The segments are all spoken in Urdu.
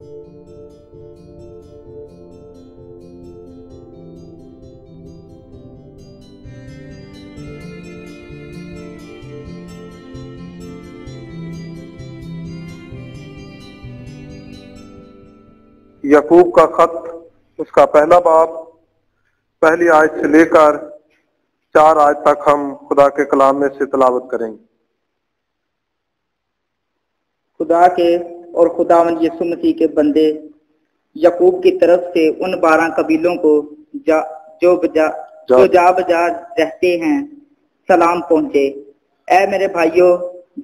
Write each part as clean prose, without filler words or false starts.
یعقوب کا خط، اس کا پہلا باب، پہلی آیت سے لے کر 4 آیت تک ہم خدا کے کلام میں سے تلاوت کریں گے۔ خدا کے اور خداوند یسوع مسیح کے بندے یعقوب کی طرف سے ان 12 قبیلوں کو جو جا بجا رہتے ہیں سلام پہنچے۔ اے میرے بھائیوں،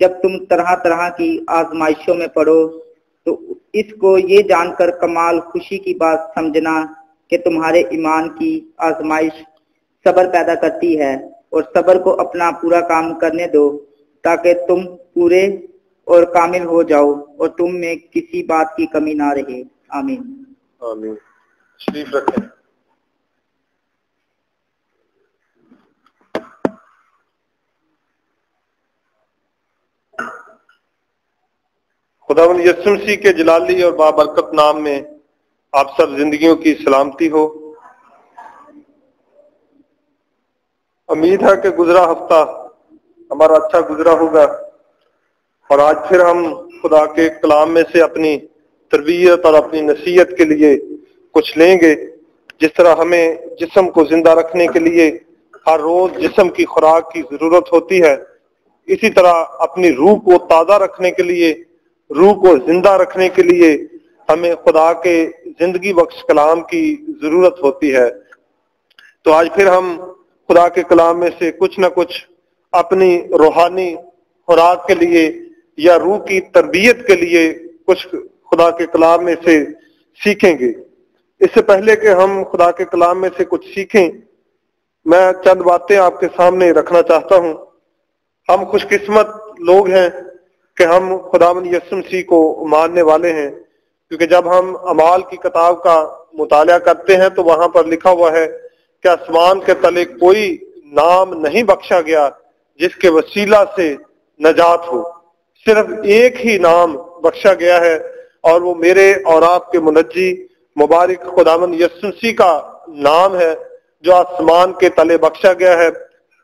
جب تم طرح طرح کی آزمائشوں میں پڑو تو اس کو یہ جان کر کمال خوشی کی بات سمجھنا کہ تمہارے ایمان کی آزمائش صبر پیدا کرتی ہے، اور صبر کو اپنا پورا کام کرنے دو تاکہ تم پورے اور کامل ہو جاؤ اور تم میں کسی بات کی کمی نہ رہے۔ آمین۔ آمین۔ شریف رکھیں۔ خداوند یسوع مسیح کے جلالی اور بابرکت نام میں آپ سب زندگیوں کی سلامتی ہو۔ امید ہے کہ گزرا ہفتہ ہمارا اچھا گزرا ہوگا، اور آج پھر ہم خدا کے کلام میں سے اپنی تربیت اور اپنی نصیحت کے لیے کچھ لیں گے۔ جس طرح ہمیں جسم کو زندہ رکھنے کے لیے ہر روز جسم کی خوراک کی ضرورت ہوتی ہے، اسی طرح اپنی روح کو تازہ رکھنے کے لیے، روح کو زندہ رکھنے کے لیے ہمیں خدا کے زندگی بخش کلام کی ضرورت ہوتی ہے۔ تو آج پھر ہم خدا کے کلام میں سے کچھ نہ کچھ اپنی روحانی خوراک کے لیے یا روح کی تربیت کے لیے کچھ خدا کے کلام میں سے سیکھیں گے۔ اس سے پہلے کہ ہم خدا کے کلام میں سے کچھ سیکھیں، میں چند باتیں آپ کے سامنے رکھنا چاہتا ہوں۔ ہم خوش قسمت لوگ ہیں کہ ہم خداوند یسوع مسیح کو ماننے والے ہیں، کیونکہ جب ہم اعمال کی کتاب کا مطالعہ کرتے ہیں تو وہاں پر لکھا ہوا ہے کہ آسمان کے تلے کوئی نام نہیں بخشا گیا جس کے وسیلہ سے نجات ہو۔ صرف ایک ہی نام بخشا گیا ہے، اور وہ میرے اور آپ کے منجی مبارک خداوند یسوع مسیح کا نام ہے، جو آسمان کے تلے بخشا گیا ہے۔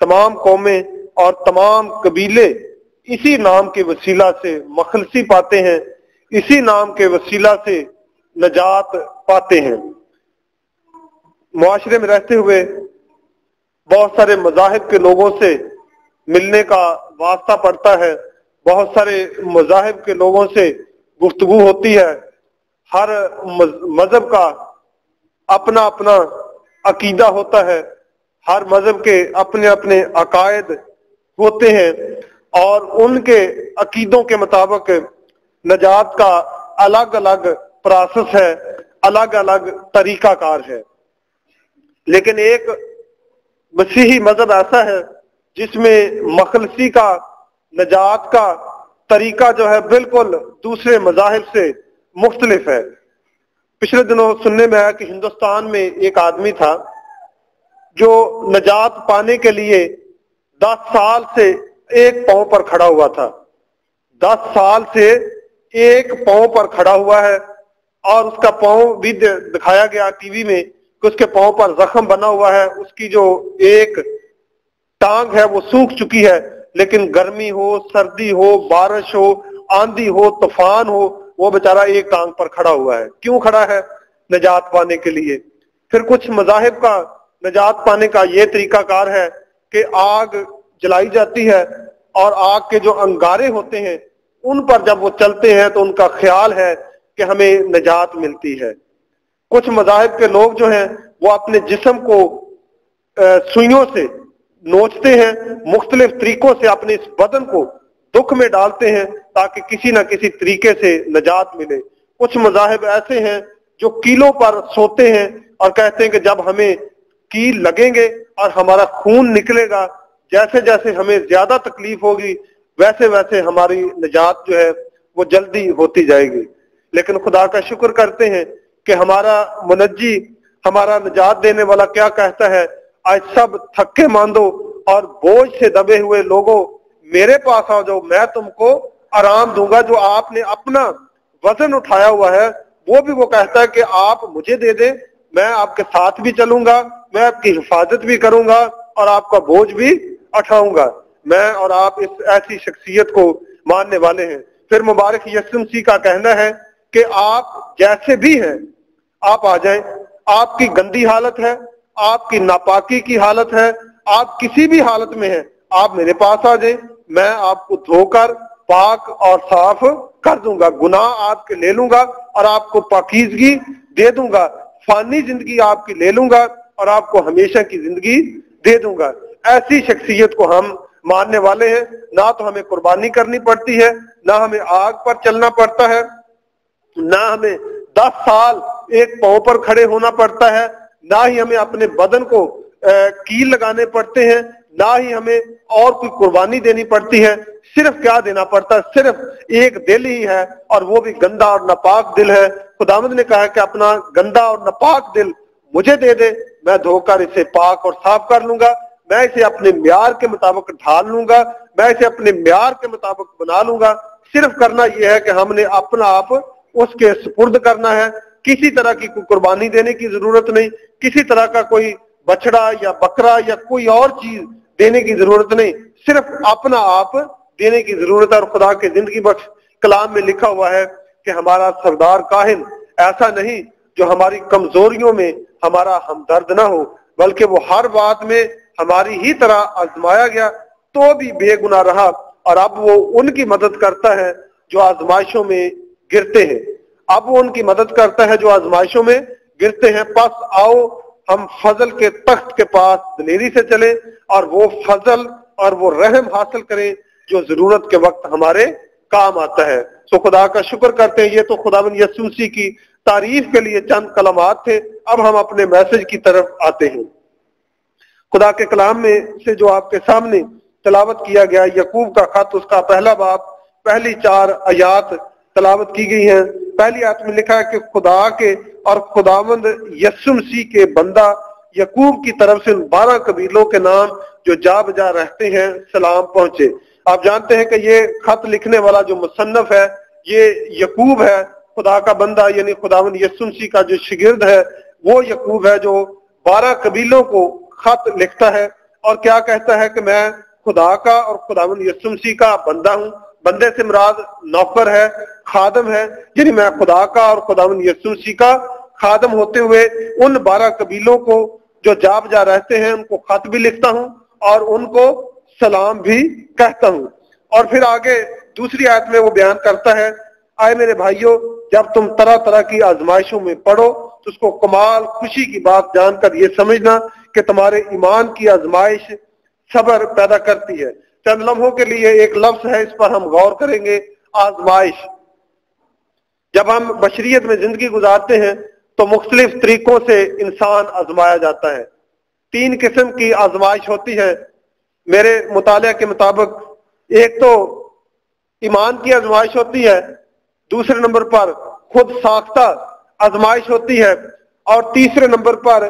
تمام قومیں اور تمام قبیلے اسی نام کے وسیلہ سے مخلصی پاتے ہیں، اسی نام کے وسیلہ سے نجات پاتے ہیں۔ معاشرے میں رہتے ہوئے بہت سارے مذاہب کے لوگوں سے ملنے کا واسطہ پڑتا ہے، بہت سارے مذاہب کے لوگوں سے گفتگو ہوتی ہے۔ ہر مذہب کا اپنا اپنا عقیدہ ہوتا ہے، ہر مذہب کے اپنے اپنے عقائد ہوتے ہیں، اور ان کے عقیدوں کے مطابق نجات کا الگ الگ پروسیس ہے، الگ الگ طریقہ کار ہے۔ لیکن ایک مسیحی مذہب ایسا ہے جس میں مخلصی کا، نجات کا طریقہ جو ہے بالکل دوسرے مذاہب سے مختلف ہے۔ پچھلے دنوں سننے میں آیا کہ ہندوستان میں ایک آدمی تھا جو نجات پانے کے لیے 10 سال سے ایک پاؤں پر کھڑا ہوا تھا۔ 10 سال سے ایک پاؤں پر کھڑا ہوا ہے، اور اس کا پاؤں بھی دکھایا گیا ٹی وی میں کہ اس کے پاؤں پر زخم بنا ہوا ہے، اس کی جو ایک ٹانگ ہے وہ سوکھ چکی ہے، لیکن گرمی ہو، سردی ہو، بارش ہو، آندھی ہو، طوفان ہو، وہ بیچارہ ایک ٹانگ پر کھڑا ہوا ہے۔ کیوں کھڑا ہے؟ نجات پانے کے لیے۔ پھر کچھ مذاہب کا نجات پانے کا یہ طریقہ کار ہے کہ آگ جلائی جاتی ہے، اور آگ کے جو انگارے ہوتے ہیں ان پر جب وہ چلتے ہیں تو ان کا خیال ہے کہ ہمیں نجات ملتی ہے۔ کچھ مذاہب کے لوگ جو ہیں وہ اپنے جسم کو سوئیوں سے نوچتے ہیں، مختلف طریقوں سے اپنے اس بدن کو دکھ میں ڈالتے ہیں تاکہ کسی نہ کسی طریقے سے نجات ملے۔ کچھ مذاہب ایسے ہیں جو کیلوں پر سوتے ہیں اور کہتے ہیں کہ جب ہمیں کیل لگیں گے اور ہمارا خون نکلے گا، جیسے جیسے ہمیں زیادہ تکلیف ہوگی ویسے ویسے ہماری نجات جو ہے وہ جلدی ہوتی جائے گی۔ لیکن خدا کا شکر کرتے ہیں کہ ہمارا منجی، ہمارا نجات دینے والا کیا کہتا ہے؟ آج سب تھکے ماندو اور بوجھ سے دبے ہوئے لوگوں، میرے پاس آ جاؤ، میں تم کو آرام دوں گا۔ جو آپ نے اپنا وزن اٹھایا ہوا ہے وہ بھی وہ کہتا ہے کہ آپ مجھے دے دیں، میں آپ کے ساتھ بھی چلوں گا، میں آپ کی حفاظت بھی کروں گا اور آپ کا بوجھ بھی اٹھاؤں گا۔ میں اور آپ اس ایسی شخصیت کو ماننے والے ہیں۔ پھر مبارک یسوع مسیح کا کہنا ہے کہ آپ جیسے بھی ہیں آپ آ جائیں، آپ کی گندی حالت ہے، آپ کی ناپاکی کی حالت ہے، آپ کسی بھی حالت میں ہیں، آپ میرے پاس آ جائیں، میں آپ کو دھو کر پاک اور صاف کر دوں گا، گناہ آپ کے لے لوں گا اور آپ کو پاکیزگی دے دوں گا، فانی زندگی آپ کی لے لوں گا اور آپ کو ہمیشہ کی زندگی دے دوں گا۔ ایسی شخصیت کو ہم ماننے والے ہیں۔ نہ تو ہمیں قربانی کرنی پڑتی ہے، نہ ہمیں آگ پر چلنا پڑتا ہے، نہ ہمیں 10 سال ایک پاؤں پر کھڑے ہونا پڑتا ہے، نہ ہی ہمیں اپنے بدن کو کیل لگانے پڑتے ہیں، نہ ہی ہمیں اور کوئی قربانی دینی پڑتی ہے۔ صرف کیا دینا پڑتا ہے؟ صرف ایک دل ہی ہے، اور وہ بھی گندا اور ناپاک دل ہے۔ خداوند نے کہا کہ اپنا گندا اور ناپاک دل مجھے دے دے، میں دھو کر اسے پاک اور صاف کر لوں گا، میں اسے اپنے معیار کے مطابق ڈھال لوں گا، میں اسے اپنے معیار کے مطابق بنا لوں گا۔ صرف کرنا یہ ہے کہ ہم نے اپنا آپ اس کے سپرد کرنا ہے، کسی طرح کی کوئی قربانی دینے کی ضرورت نہیں، کسی طرح کا کوئی بچڑا یا بکرا یا کوئی اور چیز دینے کی ضرورت نہیں، صرف اپنا آپ دینے کی ضرورت ہے۔ اور خدا کے زندگی بخش کلام میں لکھا ہوا ہے کہ ہمارا سردار کاہن ایسا نہیں جو ہماری کمزوریوں میں ہمارا ہمدرد نہ ہو، بلکہ وہ ہر بات میں ہماری ہی طرح آزمایا گیا تو بھی بے گناہ رہا، اور اب وہ ان کی مدد کرتا ہے جو آزمائشوں میں گرتے ہیں۔ اب وہ ان کی مدد کرتا ہے جو آزمائشوں میں گرتے ہیں۔ پس آؤ ہم فضل کے تخت کے پاس دلیری سے چلیں اور وہ فضل اور وہ رحم حاصل کریں جو ضرورت کے وقت ہمارے کام آتا ہے۔ تو خدا کا شکر کرتے ہیں۔ یہ تو خداوند یسوع مسیح کی تعریف کے لیے چند کلمات تھے۔ اب ہم اپنے میسج کی طرف آتے ہیں۔ خدا کے کلام میں سے جو آپ کے سامنے تلاوت کیا گیا، یعقوب کا خط، اس کا پہلا باب، پہلی 4 آیات تلاوت کی گئی ہیں۔ پہلی آیت میں لکھا ہے کہ خدا کے اور خداوند یسوع مسیح کے بندہ یعقوب کی طرف سے ان 12 قبیلوں کے نام جو جا بجا رہتے ہیں سلام پہنچے۔ آپ جانتے ہیں کہ یہ خط لکھنے والا جو مصنف ہے یہ یعقوب ہے، خدا کا بندہ یعنی خداوند یسوع مسیح کا جو شاگرد ہے وہ یعقوب ہے، جو 12 قبیلوں کو خط لکھتا ہے اور کیا کہتا ہے کہ میں خدا کا اور خداوند یسوع مسیح کا بندہ ہوں۔ بندے سے مراد نوکر ہے، خادم ہے، یعنی میں خدا کا اور خداوند یسوع مسیح کا خادم ہوتے ہوئے ان 12 قبیلوں کو جو جا بجا رہتے ہیں ان کو خط بھی لکھتا ہوں اور ان کو سلام بھی کہتا ہوں۔ اور پھر آگے دوسری آیت میں وہ بیان کرتا ہے، آئے میرے بھائیوں، جب تم طرح طرح کی آزمائشوں میں پڑو تو اس کو کمال خوشی کی بات جان کر یہ سمجھنا کہ تمہارے ایمان کی آزمائش صبر پیدا کرتی ہے۔ چند لمحوں کے لیے ایک لفظ ہے، اس پر ہم غور کریں گے، آزمائش۔ جب ہم بشریت میں زندگی گزارتے ہیں تو مختلف طریقوں سے انسان آزمایا جاتا ہے۔ 3 قسم کی آزمائش ہوتی ہے میرے مطالعہ کے مطابق۔ ایک تو ایمان کی آزمائش ہوتی ہے، دوسرے نمبر پر خود ساختہ آزمائش ہوتی ہے، اور تیسرے نمبر پر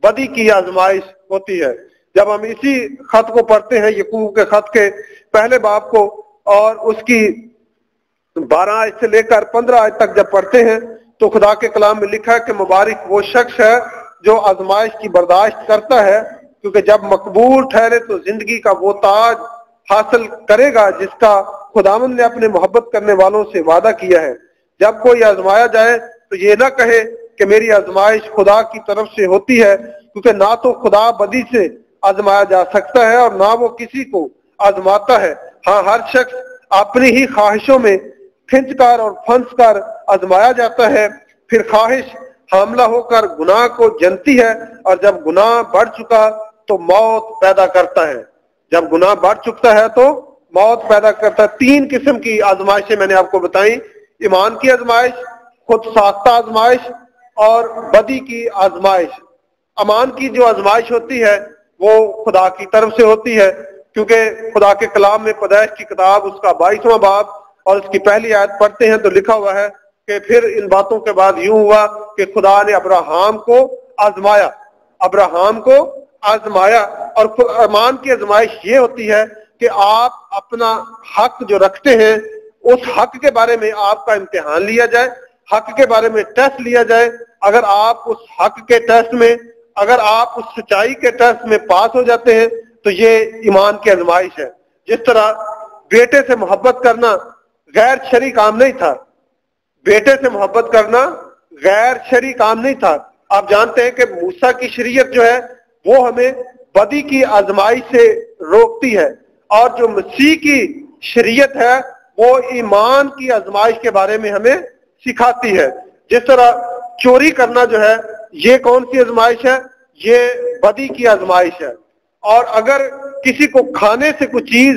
بدی کی آزمائش ہوتی ہے۔ جب ہم اسی خط کو پڑھتے ہیں، یعقوب کے خط کے پہلے باب کو، اور اس کی 12 آیت سے لے کر 15 آیت تک جب پڑھتے ہیں تو خدا کے کلام میں لکھا ہے کہ مبارک وہ شخص ہے جو آزمائش کی برداشت کرتا ہے، کیونکہ جب مقبول ٹھہرے تو زندگی کا وہ تاج حاصل کرے گا جس کا خداوند نے اپنے محبت کرنے والوں سے وعدہ کیا ہے۔ جب کوئی آزمایا جائے تو یہ نہ کہے کہ میری آزمائش خدا کی طرف سے ہوتی ہے، کیونکہ نہ تو خدا بدی سے آزمایا جا سکتا ہے اور نہ وہ کسی کو آزماتا ہے۔ ہاں، ہر شخص اپنی ہی خواہشوں میں کھنچ کر اور پھنس کر آزمایا جاتا ہے، پھر خواہش حاملہ ہو کر گناہ کو جنتی ہے، اور جب گناہ بڑھ چکا تو موت پیدا کرتا ہے۔ جب گناہ بڑھ چکتا ہے تو موت پیدا کرتا ہے۔ 3 قسم کی آزمائشیں میں نے آپ کو بتائیں، ایمان کی آزمائش، خود ساختہ آزمائش اور بدی کی آزمائش۔ ایمان کی جو آزمائش ہوتی ہے وہ خدا کی طرف سے ہوتی ہے، کیونکہ خدا کے کلام میں پیدائش کی کتاب اس کا 22واں باب اور اس کی پہلی آیت پڑھتے ہیں تو لکھا ہوا ہے کہ پھر ان باتوں کے بعد یوں ہوا کہ خدا نے ابراہیم کو آزمایا، ابراہیم کو آزمایا۔ اور ایمان کی آزمائش یہ ہوتی ہے کہ آپ اپنا حق جو رکھتے ہیں اس حق کے بارے میں آپ کا امتحان لیا جائے۔ حق کے بارے میں ٹیسٹ لیا جائے، اگر آپ اس حق کے ٹیسٹ میں، اگر آپ اس سچائی کے ٹیسٹ میں پاس ہو جاتے ہیں تو یہ ایمان کی آزمائش ہے۔ جس طرح بیٹے سے محبت کرنا غیر شرعی کام نہیں تھا، بیٹے سے محبت کرنا غیر شرعی کام نہیں تھا۔ آپ جانتے ہیں کہ موسیٰ کی شریعت جو ہے وہ ہمیں بدی کی آزمائش سے روکتی ہے، اور جو مسیح کی شریعت ہے وہ ایمان کی آزمائش کے بارے میں ہمیں سکھاتی ہے۔ جس طرح چوری کرنا جو ہے یہ کون سی آزمائش ہے؟ یہ بدی کی آزمائش ہے، اور اگر کسی کو کھانے سے کوئی چیز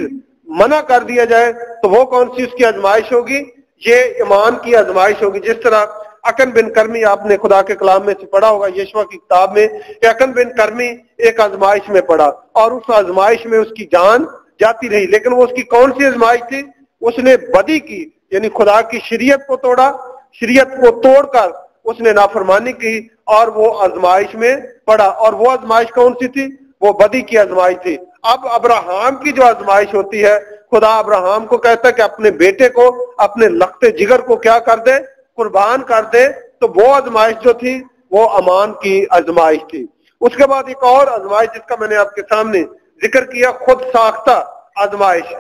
منع کر دیا جائے تو وہ کون سی اس کی آزمائش ہوگی؟ یہ ایمان کی آزمائش ہوگی۔ جس طرح اکن بن کرمی، آپ نے خدا کے کلام میں سے پڑھا ہوگا یشوع کی کتاب میں، کہ اکن بن کرمی ایک آزمائش میں پڑا اور اس آزمائش میں اس کی جان جاتی رہی، لیکن وہ اس کی کون سی آزمائش تھی؟ اس نے بدی کی، یعنی خدا کی شریعت کو توڑا، شریعت کو توڑ کر اس نے نافرمانی کی اور وہ آزمائش میں پڑا، اور وہ آزمائش کون سی تھی؟ وہ بدی کی آزمائش تھی۔ اب ابراہیم کی جو آزمائش ہوتی ہے، خدا ابراہیم کو کہتا ہے کہ اپنے بیٹے کو، اپنے لخت جگر کو کیا کر دے؟ قربان کر دے۔ تو وہ آزمائش جو تھی وہ امان کی آزمائش تھی۔ اس کے بعد ایک اور آزمائش جس کا میں نے آپ کے سامنے ذکر کیا، خود ساختہ آزمائش۔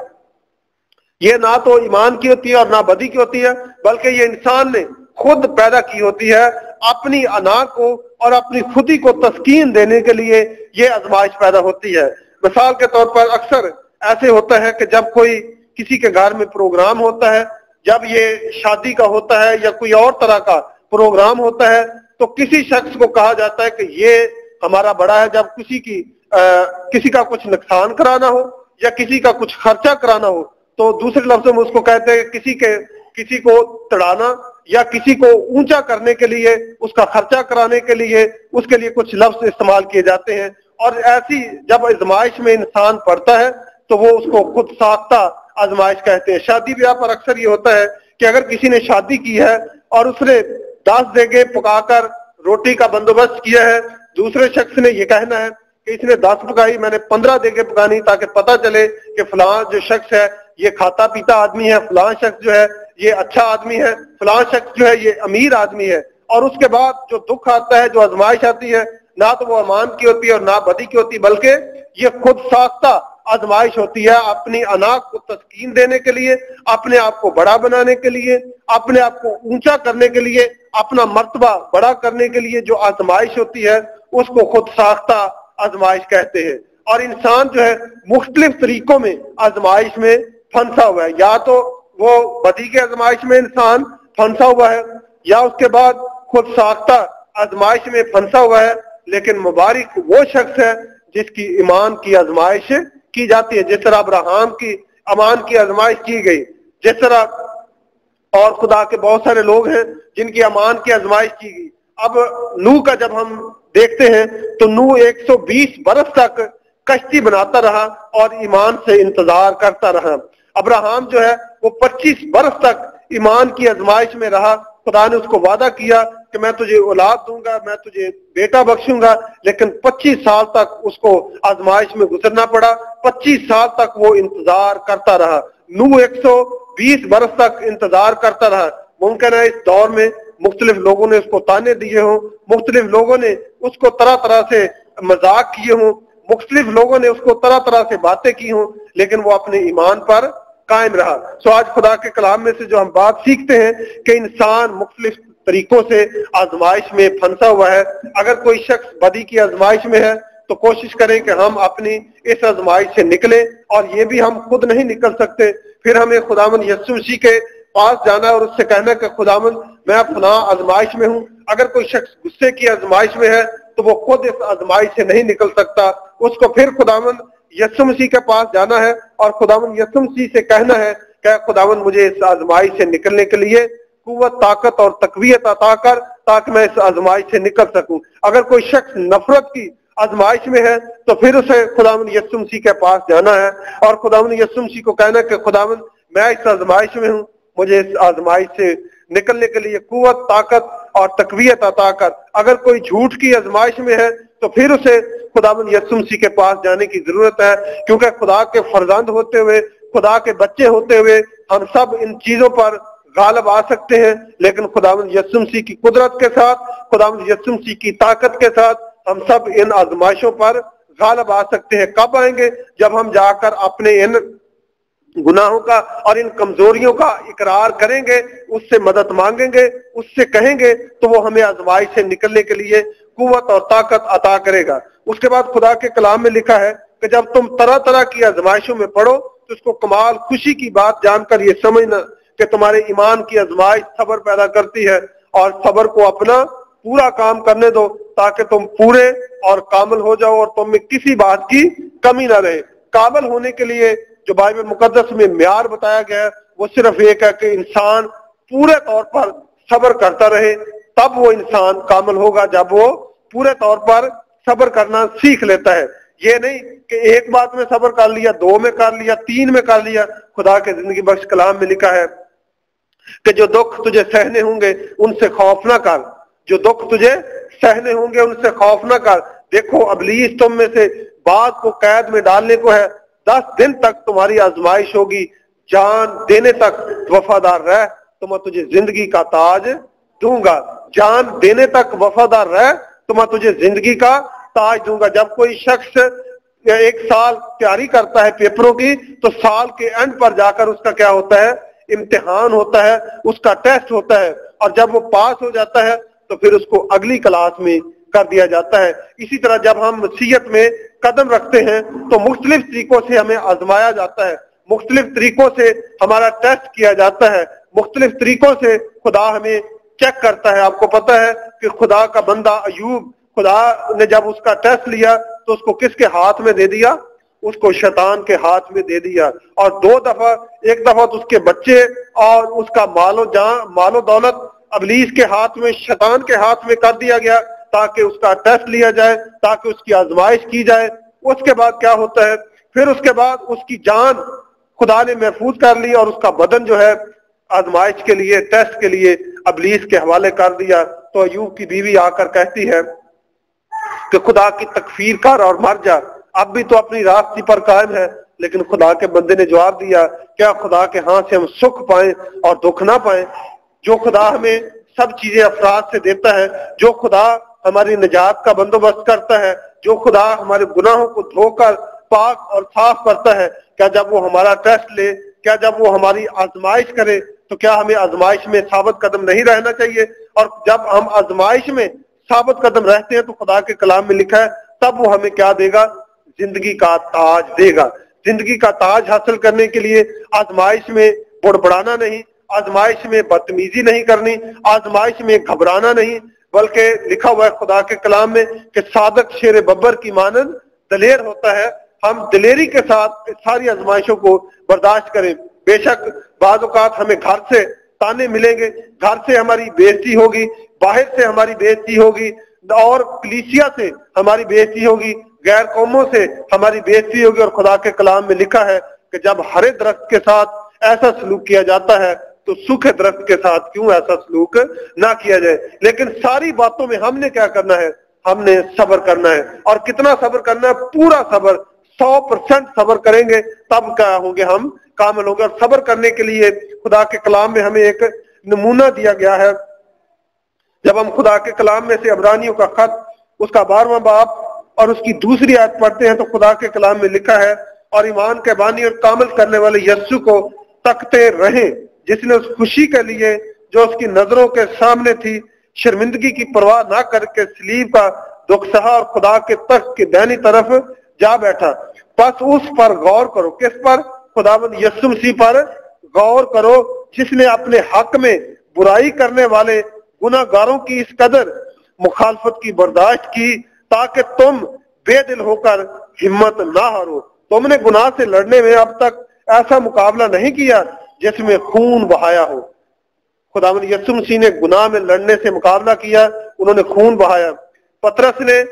یہ نہ تو ایمان کی ہوتی ہے اور نہ بدی کی ہوتی ہے، بلکہ یہ انسان نے خود پیدا کی ہوتی ہے، اپنی انا کو اور اپنی خودی کو تسکین دینے کے لیے یہ آزمائش پیدا ہوتی ہے۔ مثال کے طور پر اکثر ایسے ہوتا ہے کہ جب کوئی کسی کے گھر میں پروگرام ہوتا ہے، جب یہ شادی کا ہوتا ہے یا کوئی اور طرح کا پروگرام ہوتا ہے، تو کسی شخص کو کہا جاتا ہے کہ یہ ہمارا بڑا ہے۔ جب کسی کا کچھ نقصان کرانا ہو یا کسی کا کچھ خرچہ کرانا ہو تو دوسرے لفظوں میں اس کو کہتے ہیں کہ کسی کو تڑانا یا کسی کو اونچا کرنے کے لیے، اس کا خرچہ کرانے کے لیے اس کے لیے کچھ لفظ استعمال کیے جاتے ہیں۔ اور ایسی جب آزمائش میں انسان پڑتا ہے تو وہ اس کو خود ساختہ آزمائش کہتے ہیں۔ شادی بیاہ پر اکثر یہ ہوتا ہے کہ اگر کسی نے شادی کی ہے اور اس نے 10 دیگیں پکا کر روٹی کا بندوبست کیا ہے، دوسرے شخص نے یہ کہنا ہے کہ اس نے 10 پکائی، میں نے 15 دیگیں پکانی، تاکہ پتہ چلے کہ فلاں جو شخص ہے یہ کھاتا پیتا آدمی ہے، فلاں شخص جو ہے یہ اچھا آدمی ہے، فلاں شخص جو ہے یہ امیر آدمی ہے۔ اور اس کے بعد جو دکھ آتا ہے، جو آزمائش آتی ہے، نہ تو وہ امان کی ہوتی ہے اور نہ بدی کی ہوتی، بلکہ یہ خود ساختہ آزمائش ہوتی ہے، اپنی انا کو تسکین دینے کے لیے، اپنے آپ کو بڑا بنانے کے لیے، اپنے آپ کو اونچا کرنے کے لیے، اپنا مرتبہ بڑا کرنے کے لیے جو آزمائش ہوتی ہے اس کو خود ساختہ آزمائش کہتے ہیں۔ اور انسان جو ہے مختلف طریقوں میں آزمائش میں پھنسا ہوا ہے، یا تو وہ بدی کے آزمائش میں انسان پھنسا ہوا ہے، یا اس کے بعد خود ساختہ آزمائش میں پھنسا ہوا ہے۔ لیکن مبارک وہ شخص ہے جس کی ایمان کی آزمائش کی جاتی ہے، جس طرح ابراہیم کی امان کی آزمائش کی گئی، جس طرح اور خدا کے بہت سارے لوگ ہیں جن کی امان کی آزمائش کی گئی۔ اب نوح کا جب ہم دیکھتے ہیں تو نوح 120 برس تک کشتی بناتا رہا اور ایمان سے انتظار کرتا رہا۔ ابراہیم جو ہے وہ 25 برس تک ایمان کی آزمائش میں رہا۔ خدا نے اس کو وعدہ کیا کہ میں تجھے اولاد دوں گا، میں تجھے بیٹا بخشوں گا، لیکن 25 سال تک اس کو آزمائش میں گزرنا پڑا۔ 25 سال تک وہ انتظار کرتا رہا۔ نوح 120 برس تک انتظار کرتا رہا۔ ممکن ہے اس دور میں مختلف لوگوں نے اس کو تانے دیے ہوں، مختلف لوگوں نے اس کو طرح طرح سے مذاق کیے ہوں، مختلف لوگوں نے اس کو طرح طرح سے باتیں کی ہوں، لیکن وہ اپنے ایمان پر قائم رہا۔ آج خدا کے کلام میں سے جو ہم بات سیکھتے ہیں کہ انسان مختلف طریقوں سے آزمائش میں پھنسا ہوا ہے۔ اگر کوئی شخص بدی کی آزمائش میں ہے تو کوشش کریں کہ ہم اپنی اس آزمائش سے نکلیں، اور یہ بھی ہم خود نہیں نکل سکتے، پھر ہمیں خداوند یسوع مسیح کے پاس جانا اور اس سے کہنا کہ خداوند میں فلاں آزمائش میں ہوں۔ اگر کوئی شخص غصے کی آزمائش میں ہے تو وہ خود اس آزمائش سے نہیں نکل سکتا، اس کو پھر خداوند یسوع مسیح کے پاس جانا ہے اور خداوند یسوع مسیح سے کہنا ہے کہ خداوند مجھے اس آزمائش سے نکلنے کے لیے قوت، طاقت اور تقویت عطا کر تاکہ میں اس آزمائش سے نکل سکوں۔ اگر کوئی شخص نفرت کی آزمائش میں ہے تو پھر اسے خداوند یسوع مسیح کے پاس جانا ہے اور خداوند یسوع مسیح کو کہنا کہ خداوند میں اس آزمائش میں ہوں، مجھے اس آزمائش سے نکلنے کے لیے قوت، طاقت اور تقویت عطا کر۔ اگر کوئی جھوٹ کی آزمائش میں ہے تو پھر اسے خداوند یسوع مسیح کے پاس جانے کی ضرورت ہے، کیونکہ خدا کے فرزند ہوتے ہوئے، خدا کے بچے ہوتے ہوئے ہم سب ان چیزوں پر غالب آ سکتے ہیں، لیکن خداوند یسوع مسیح کی قدرت کے ساتھ، خداوند یسوع مسیح کی طاقت کے ساتھ ہم سب ان آزمائشوں پر غالب آ سکتے ہیں۔ کب آئیں گے؟ جب ہم جا کر اپنے ان گناہوں کا اور ان کمزوریوں کا اقرار کریں گے، اس سے مدد مانگیں گے، اس سے کہیں گے، تو وہ ہمیں آزمائش سے نکلنے کے لیے قوت اور طاقت عطا کرے گا۔ اس کے بعد خدا کے کلام میں لکھا ہے کہ جب تم طرح طرح کی آزمائشوں میں پڑو تو اس کو کمال خوشی کی بات جان کر یہ سمجھنا کہ تمہارے ایمان کی آزمائش صبر پیدا کرتی ہے، اور صبر کو اپنا پورا کام کرنے دو تاکہ تم پورے اور کامل ہو جاؤ اور تم میں کسی بات کی کمی نہ رہے۔ کامل ہونے کے لیے جو بائبل مقدس میں معیار بتایا گیا ہے وہ صرف ایک ہے کہ انسان پورے طور پر صبر کرتا رہے، تب وہ انسان کامل ہوگا جب وہ پورے طور پر صبر کرنا سیکھ لیتا ہے۔ یہ نہیں کہ ایک بات میں صبر کر لیا، دو میں کر لیا، تین میں کر لیا۔ خدا کے زندگی بخش کلام میں لکھا ہے کہ جو دکھ تجھے سہنے ہوں گے ان سے خوف نہ کر، جو دکھ تجھے سہنے ہوں گے ان سے خوف نہ کر۔ دیکھو ابلیس تم میں سے بعض کو قید میں ڈالنے کو ہے، 10 دن تک تمہاری آزمائش ہوگی، جان دینے تک وفادار رہ تو میں تجھے زندگی کا تاج دوں گا۔ جان دینے تک وفادار رہ تو میں تجھے زندگی کا تاج دوں گا۔ جب کوئی شخص 1 سال تیاری کرتا ہے پیپروں کی تو سال کے اینڈ پر جا کر اس کا کیا ہوتا ہے؟ امتحان ہوتا ہے، اس کا ٹیسٹ ہوتا ہے، اور جب وہ پاس ہو جاتا ہے تو پھر اس کو اگلی کلاس میں کر دیا جاتا ہے۔ اسی طرح جب ہم مسیحیت میں قدم رکھتے ہیں تو مختلف طریقوں سے ہمیں آزمایا جاتا ہے، مختلف طریقوں سے ہمارا ٹیسٹ کیا جاتا ہے، مختلف طریقوں سے خدا ہمیں چیک کرتا ہے۔ آپ کو پتا ہے کہ خدا کا بندہ ایوب، خدا نے جب اس کا ٹیسٹ لیا تو اس کو کس کے ہاتھ میں دے دیا؟ اس کو شیطان کے ہاتھ میں دے دیا، اور 2 دفعہ، ایک دفعہ تو اس کے بچے اور اس کا مال و دولت ابلیس کے ہاتھ میں، شیطان کے ہاتھ میں کر دیا گیا تاکہ اس کا ٹیسٹ لیا جائے، تاکہ اس کی آزمائش کی جائے۔ اس کے بعد کیا ہوتا ہے؟ پھر اس کے بعد اس کی جان خدا نے محفوظ کر لی اور اس کا بدن جو ہے آزمائش کے لیے، ٹیسٹ کے لیے ابلیس کے حوالے کر دیا۔ تو ایوب کی بیوی آ کر کہتی ہے کہ خدا کی تکفیر کر اور مر جا، اب بھی تو اپنی راستی پر قائم ہے۔ لیکن خدا کے بندے نے جواب دیا، کیا خدا کے ہاں سے ہم سکھ پائیں اور دکھ نہ پائیں؟ جو خدا ہمیں سب چیزیں افراد سے دیتا ہے، جو خدا ہماری نجات کا بندوبست کرتا ہے، جو خدا ہمارے گناہوں کو دھو کر پاک اور صاف کرتا ہے، کیا جب وہ ہمارا ٹیسٹ لے، کیا جب وہ ہماری آزمائش کرے تو کیا ہمیں آزمائش میں ثابت قدم نہیں رہنا چاہیے؟ اور جب ہم آزمائش میں ثابت قدم رہتے ہیں تو خدا کے کلام میں لکھا ہے تب وہ ہمیں کیا دے گا؟ زندگی کا تاج دے گا۔ زندگی کا تاج حاصل کرنے کے لیے آزمائش میں بڑبڑانا نہیں، آزمائش میں بدتمیزی نہیں کرنی، آزمائش میں گھبرانا نہیں، بلکہ لکھا ہوا ہے خدا کے کلام میں کہ صادق شیر ببر کی مانند دلیر ہوتا ہے۔ ہم دلیری کے ساتھ ساری آزمائشوں کو برداشت کریں۔ بے شک بعض اوقات ہمیں گھر سے تانے ملیں گے، گھر سے ہماری بےعزتی ہوگی، باہر سے ہماری بےعزتی ہوگی، اور کلیسیا سے ہماری بےعزتی ہوگی، غیر قوموں سے ہماری بےعزتی ہوگی۔ اور خدا کے کلام میں لکھا ہے کہ جب ہرے درخت کے ساتھ ایسا سلوک کیا جاتا ہے تو سوکھے درخت کے ساتھ کیوں ایسا سلوک نہ کیا جائے؟ لیکن ساری باتوں میں ہم نے کیا کرنا ہے؟ ہم نے صبر کرنا ہے۔ اور کتنا صبر کرنا ہے؟ پورا صبر، 100% صبر کریں گے تب کیا ہوں گے؟ ہم کامل ہوں گے۔ اور صبر کرنے کے لیے خدا کے کلام میں ہمیں ایک نمونہ دیا گیا ہے۔ جب ہم خدا کے کلام میں سے عبرانیوں کا خط اس کا 12واں باب اور اس کی 2 آیت پڑھتے ہیں تو خدا کے کلام میں لکھا ہے، اور ایمان کے بانی اور کامل کرنے والے یسوع کو تکتے رہیں، جس نے اس خوشی کے لیے جو اس کی نظروں کے سامنے تھی شرمندگی کی پرواہ نہ کر کے صلیب کا دکھ سہا اور خدا کے تخت کی دائنی طرف جا بیٹھا۔ پس اس پر غور کرو۔ کس پر؟ خداوند یسوع مسیح پر غور کرو، جس نے اپنے حق میں برائی کرنے والے گناہ گاروں کی اس قدر مخالفت کی برداشت کی تاکہ تم بے دل ہو کر ہمت نہ ہارو۔ تم نے گناہ سے لڑنے میں اب تک ایسا مقابلہ نہیں کیا جس میں خون بہایا ہو۔ خداوند یسوع مسیح نے گناہ میں لڑنے سے مقابلہ کیا، انہوں نے خون بہایا۔ پترس نے،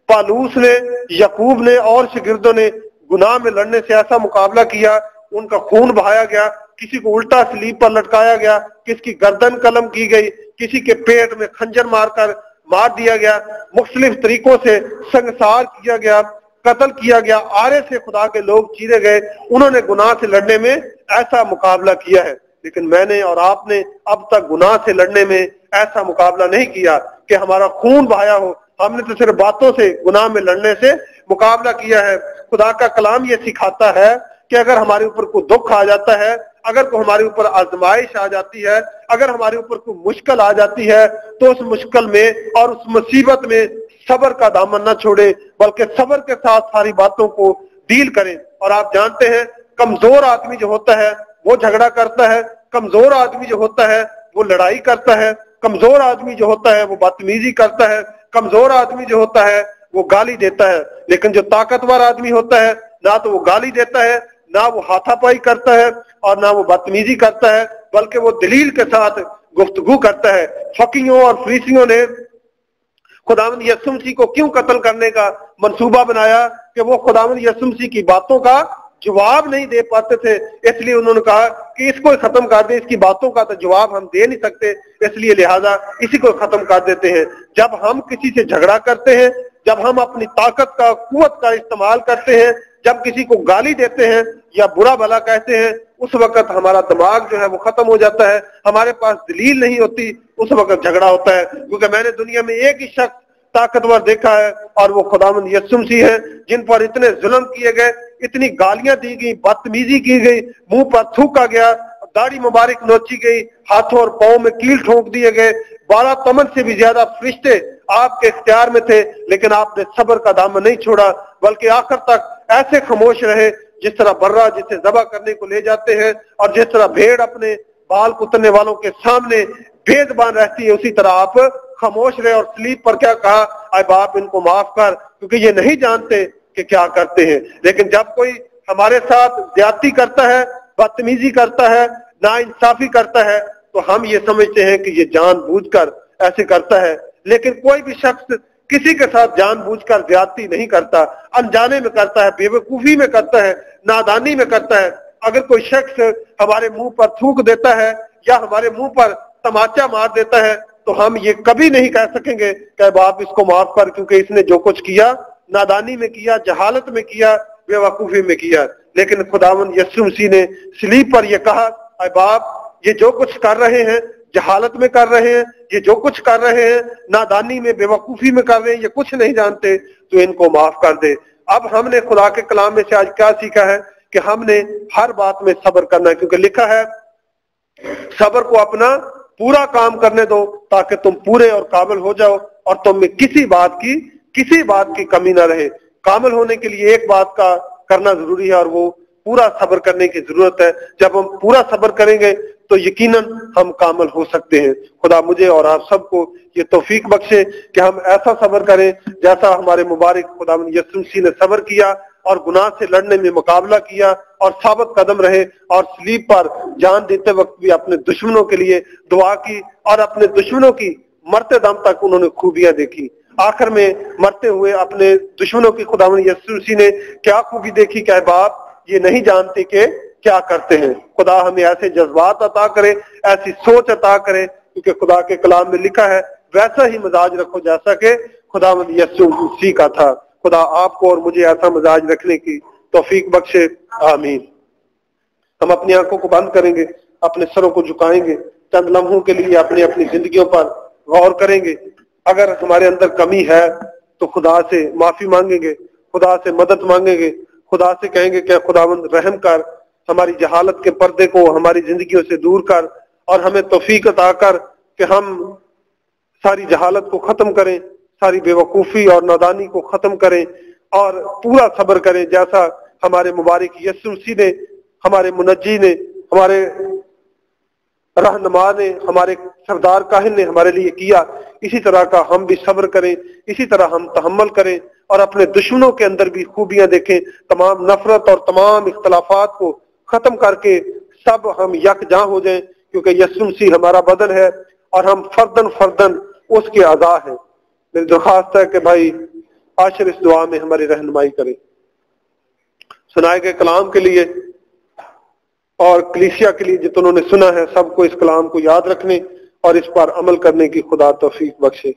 پالوس نے، یعقوب نے اور شاگردوں نے گناہ میں لڑنے سے ایسا مقابلہ کیا، ان کا خون بہایا گیا، کسی کو الٹا صلیب پر لٹکایا گیا، کسی کی گردن قلم کی گئی، کسی کے پیٹ میں خنجر مار دیا گیا، مختلف طریقوں سے سنگسار کیا گیا، قتل کیا گیا، آرے سے خدا کے لوگ چیرے گئے۔ انہوں نے گناہ سے لڑنے میں ایسا مقابلہ کیا ہے۔ لیکن میں نے اور آپ نے اب تک گناہ سے لڑنے میں ایسا مقابلہ نہیں کیا کہ ہمارا خون بہایا ہو. ہم نے تو صرف باتوں سے گناہ میں لڑنے سے مقابلہ کیا ہے. خدا کا کلام یہ سکھاتا ہے کہ اگر ہمارے اوپر کوئی دکھ آ جاتا ہے, اگر کوئی ہمارے اوپر آزمائش آ جاتی ہے, اگر ہمارے اوپر کوئی مشکل آ جاتی ہے, تو اس مشکل میں اور اس مصیبت میں صبر کا دامن نہ چھوڑے, بلکہ صبر کے ساتھ ساری باتوں کو ڈیل کریں. اور آپ جانتے ہیں کمزور آدمی جو ہوتا ہے وہ جھگڑا کرتا ہے, کمزور آدمی جو ہوتا ہے وہ لڑائی کرتا ہے, کمزور آدمی جو ہوتا ہے وہ بدتمیزی کرتا ہے, کمزور آدمی جو ہوتا ہے وہ گالی دیتا ہے. لیکن جو طاقتور آدمی ہوتا ہے نہ تو وہ گالی دیتا ہے, نہ وہ ہاتھا پائی کرتا ہے, اور نہ وہ بدتمیزی کرتا ہے, بلکہ وہ دلیل کے ساتھ گفتگو کرتا ہے. فقیوں اور فریسیوں نے خداوند یسوع مسیح کو کیوں قتل کرنے کا منصوبہ بنایا؟ کہ وہ خداوند یسوع مسیح کی باتوں کا جواب نہیں دے پاتے تھے, اس لیے انہوں نے کہا کہ اس کو ختم کر دیں, اس کی باتوں کا تو جواب ہم دے نہیں سکتے, اس لیے لہذا اسی کو ختم کر دیتے ہیں. جب ہم کسی سے جھگڑا کرتے ہیں, جب ہم اپنی طاقت کا قوت کا استعمال کرتے ہیں, جب کسی کو گالی دیتے ہیں یا برا بھلا کہتے ہیں, اس وقت ہمارا دماغ جو ہے وہ ختم ہو جاتا ہے, ہمارے پاس دلیل نہیں ہوتی, اس وقت جھگڑا ہوتا ہے. کیونکہ میں نے دنیا میں ایک ہی شخص طاقتور دیکھا ہے اور وہ خداوند یسوع مسیح ہے, جن پر اتنے ظلم کیے گئے, اتنی گالیاں دی گئی, بدتمیزی کی گئی, منہ پر تھوکا گیا, داڑھی مبارک نوچی گئی, ہاتھوں اور پاؤں میں کیل ٹھونک دیے گئے. 12 تمن سے بھی زیادہ فرشتے آپ کے اختیار میں تھے, لیکن آپ نے صبر کا دامن نہیں چھوڑا, بلکہ آخر تک ایسے خاموش رہے جس طرح برہ جسے ذبح کرنے کو لے جاتے ہیں, اور جس طرح بھیڑ اپنے بال کترنے والوں کے سامنے بے زبان رہتی ہے, اسی طرح آپ خاموش رہے. اور سلیپ پر کیا کہا؟ اے باپ ان کو معاف کر, کیونکہ یہ نہیں جانتے کہ کیا کرتے ہیں. لیکن جب کوئی ہمارے ساتھ زیادتی کرتا ہے, بدتمیزی کرتا ہے, ناانصافی کرتا ہے, تو ہم یہ سمجھتے ہیں کہ یہ جان بوجھ کر ایسے کرتا ہے. لیکن کوئی بھی شخص کسی کے ساتھ جان بوجھ کر زیادتی نہیں کرتا, انجانے میں کرتا ہے, بے وقوفی میں کرتا ہے, نادانی میں کرتا ہے. اگر کوئی شخص ہمارے منہ پر تھوک دیتا ہے یا ہمارے منہ پر تماچا مار دیتا ہے, تو ہم یہ کبھی نہیں کہہ سکیں گے کہ باپ اس کو معاف کر, کیونکہ اس نے جو کچھ کیا نادانی میں کیا, جہالت میں کیا, بے وقوفی میں کیا. لیکن خداوند یسوع مسیح نے صلیب پر یہ کہا, اے باپ یہ جو کچھ کر رہے ہیں جہالت میں کر رہے ہیں, یہ جو کچھ کر رہے ہیں نادانی میں, بے وقوفی میں کر رہے ہیں, یہ کچھ نہیں جانتے, تو ان کو معاف کر دے. اب ہم نے خدا کے کلام میں سے آج کیا سیکھا ہے؟ کہ ہم نے ہر بات میں صبر کرنا ہے, کیونکہ لکھا ہے صبر کو اپنا پورا کام کرنے دو تاکہ تم پورے اور کامل ہو جاؤ, اور تم میں کسی بات کی کمی نہ رہے. کامل ہونے کے لیے ایک بات کا کرنا ضروری ہے, اور وہ پورا صبر کرنے کی ضرورت ہے. جب ہم پورا صبر کریں گے تو یقیناً ہم کامل ہو سکتے ہیں. خدا مجھے اور آپ سب کو یہ توفیق بخشے کہ ہم ایسا صبر کریں جیسا ہمارے مبارک خداوند یسوع مسیح نے صبر کیا, اور گناہ سے لڑنے میں مقابلہ کیا, اور ثابت قدم رہے, اور صلیب پر جان دیتے وقت بھی اپنے دشمنوں کے لیے دعا کی, اور اپنے دشمنوں کی مرتے دم تک انہوں نے خوبیاں دیکھی. آخر میں مرتے ہوئے اپنے دشمنوں کی خداوند یسوع مسیح نے کیا خوبی دیکھی کہ اے باپ یہ نہیں جانتے کہ کیا کرتے ہیں. خدا ہمیں ایسے جذبات عطا کرے, ایسی سوچ عطا کرے, کیونکہ خدا کے کلام میں لکھا ہے ویسا ہی مزاج رکھو جیسا کہ خداوند یسوع مسیح کا تھا. خدا آپ کو اور مجھے ایسا مزاج رکھنے کی توفیق بخشے, آمین. ہم اپنی آنکھوں کو بند کریں گے, اپنے سروں کو جھکائیں گے, چند لمحوں کے لیے اپنی زندگیوں پر غور کریں گے. اگر ہمارے اندر کمی ہے تو خدا سے معافی مانگیں گے, خدا سے مدد مانگیں گے, خدا سے کہیں گے کہ خداوند رحم کر, ہماری جہالت کے پردے کو ہماری زندگیوں سے دور کر, اور ہمیں توفیق عطا کر کہ ہم ساری جہالت کو ختم کریں, ساری بے وقوفی اور نادانی کو ختم کریں, اور پورا صبر کریں جیسا ہمارے مبارک یسوع مسیح نے, ہمارے منجی نے, ہمارے رہنما نے, ہمارے سردار کاہن نے ہمارے لیے کیا. اسی طرح کا ہم بھی صبر کریں, اسی طرح ہم تحمل کریں, اور اپنے دشمنوں کے اندر بھی خوبیاں دیکھیں. تمام نفرت اور تمام اختلافات کو ختم کر کے سب ہم یکجاں ہو جائیں, کیونکہ یسوع مسیح ہمارا بدن ہے اور ہم فردن اس کے اعضاء ہیں. میری درخواست ہے کہ بھائی عاشر اس دعا میں ہماری رہنمائی کریں. سنائے گئے کلام کے لیے اور کلیسیا کے لیے جتنوں نے سنا ہے, سب کو اس کلام کو یاد رکھنے اور اس پر عمل کرنے کی خدا توفیق بخشے.